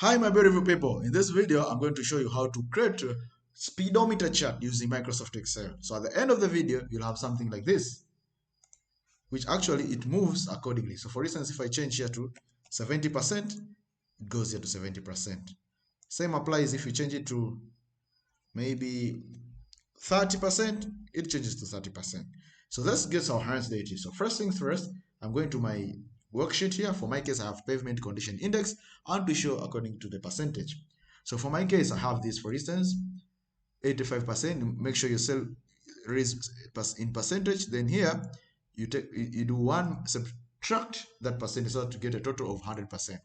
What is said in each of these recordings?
Hi my beautiful people, in this video I'm going to show you how to create a speedometer chart using Microsoft Excel. So at the end of the video you'll have something like this, which actually it moves accordingly. So for instance, if I change here to 70%, it goes here to 70%. Same applies if you change it to maybe 30%, it changes to 30%. So let's get our hands dirty. So first things first, I'm going to my worksheet here. For my case, I have pavement condition index and to show according to the percentage. So for my case, I have this, for instance, 85%. Make sure you cell raise in percentage. Then here, you do one subtract that percentage so to get a total of 100%.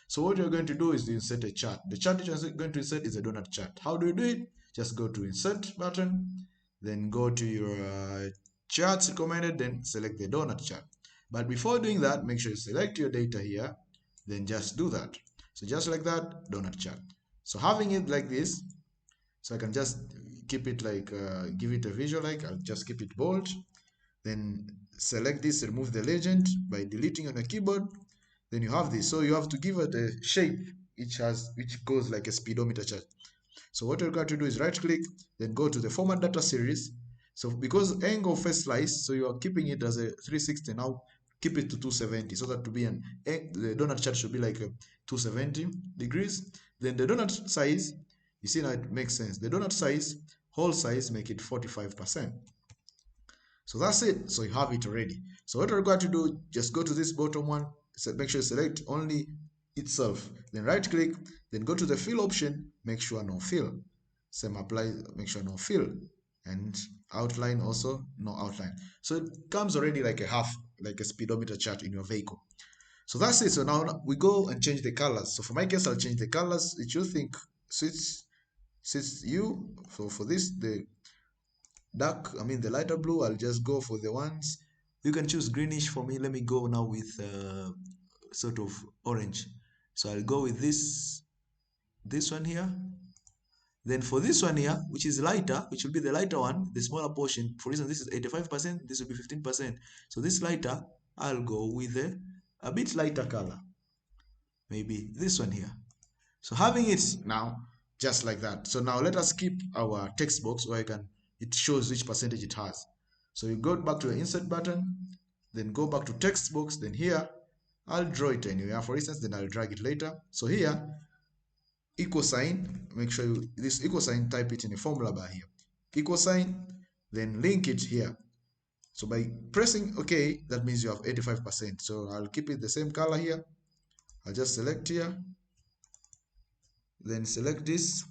So what you're going to do is to insert a chart. The chart that you're going to insert is a donut chart. How do you do it? Just go to insert button, then go to your charts recommended, then select the donut chart. But before doing that, make sure you select your data here, then just do that. So just like that, donut chart. So having it like this, so I can just keep it like, give it a visual like, I'll just keep it bold. Then select this, remove the legend by deleting on your keyboard. Then you have this. So you have to give it a shape which goes like a speedometer chart. So what you're going to do is right click, then go to the format data series. So because angle first slice, so you are keeping it as a 360. Now keep it to 270 so that to be the donut chart should be like a 270 degrees. Then the donut size, you see now it makes sense. The donut size, whole size, make it 45%. So that's it. So you have it already. So what we're going to do, just go to this bottom one, make sure you select only itself, then right click, then go to the fill option, make sure no fill. Same apply, make sure no fill, and outline also no outline. So it comes already like a half, like a speedometer chart in your vehicle. So that's it. So now we go and change the colors. So for my case, I'll change the colors which you think suits you. So for this, the the lighter blue, I'll just go for the ones. You can choose greenish. For me, let me go now with sort of orange. So I'll go with this one here. Then for this one here, which is lighter, which will be the lighter one, the smaller portion, for instance, this is 85%, this will be 15%. So this lighter, I'll go with a bit lighter color. Maybe this one here. So having it now, just like that. So now let us keep our text box where it shows which percentage it has. So you go back to the insert button, then go back to text box, then here, I'll draw it anywhere, for instance, then I'll drag it later. So here, equal sign, make sure this equal sign, type it in a formula bar here. Equal sign, then link it here. So by pressing OK, that means you have 85%. So I'll keep it the same color here. I'll just select here, then select this,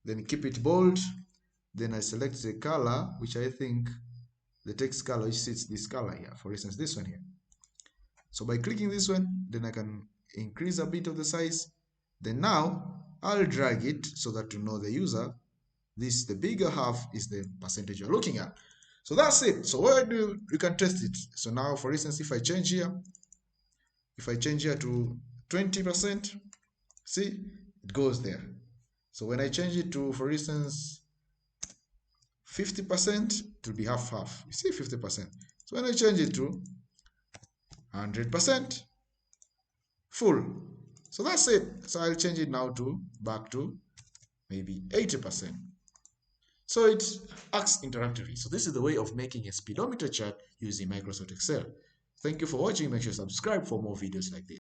then keep it bold. Then I select the color, which I think the text color which suits this color here. For instance, this one here. So by clicking this one, then I can increase a bit of the size. Then now I'll drag it so that to know the user, the bigger half is the percentage you're looking at. So that's it. So what you can test it. So now, for instance, if I change here to 20%, see, it goes there. So when I change it to, for instance, 50%, it will be half. You see, 50%. So when I change it to 100%, full. So that's it. So I'll change it now to back to maybe 80%. So it acts interactively. So this is the way of making a speedometer chart using Microsoft Excel. Thank you for watching. Make sure you subscribe for more videos like this.